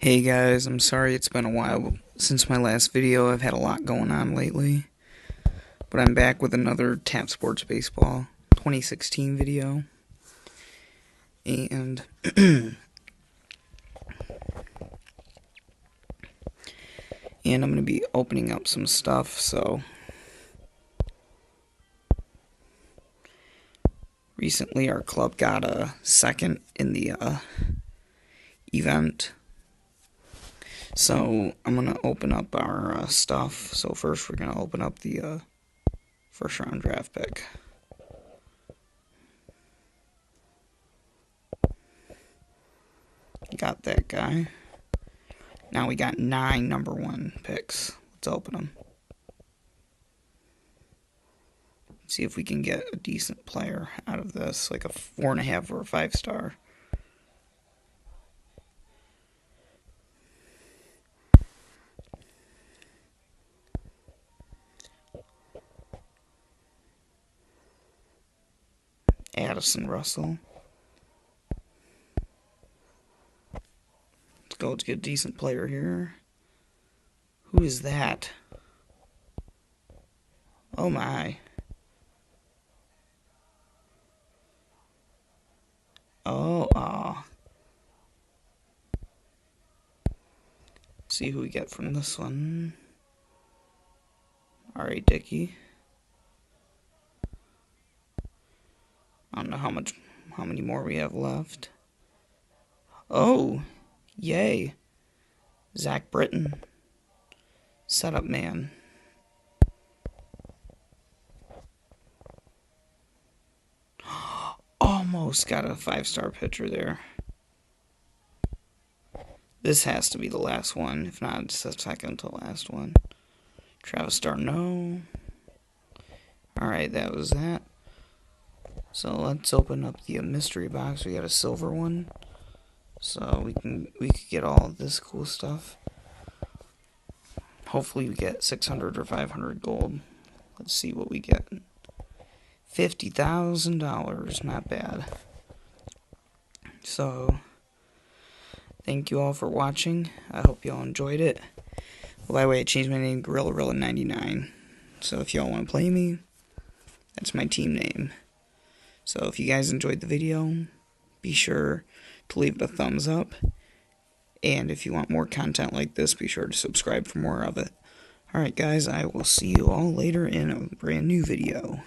Hey guys, I'm sorry it's been a while since my last video. I've had a lot going on lately. But I'm back with another Tap Sports Baseball 2016 video. And and I'm going to be opening up some stuff, so recently our club got a second in the event. So I'm going to open up our stuff. So first we're going to open up the first round draft pick. Got that guy. Now we got 9 number 1 picks. Let's open them. See if we can get a decent player out of this, like a 4.5 or a 5-star. Addison Russell. Let's get a decent player here. Who is that? Oh my. Oh, see who we get from this one. Alright, Dickey. I don't know how many more we have left. Oh, yay. Zach Britton. Setup man. Almost got a 5-star pitcher there. This has to be the last one. If not, it's the second to last one. Travis d'Arnaud. Alright, that was that. So let's open up the mystery box. We got a silver one. So we could get all of this cool stuff. Hopefully we get 600 or 500 gold. Let's see what we get. $50,000, not bad. So, thank you all for watching. I hope you all enjoyed it. Well, by the way, I changed my name to GorillaRilla99. So if y'all want to play me, that's my team name. So if you guys enjoyed the video, be sure to leave it a thumbs up. And if you want more content like this, be sure to subscribe for more of it. Alright guys, I will see you all later in a brand new video.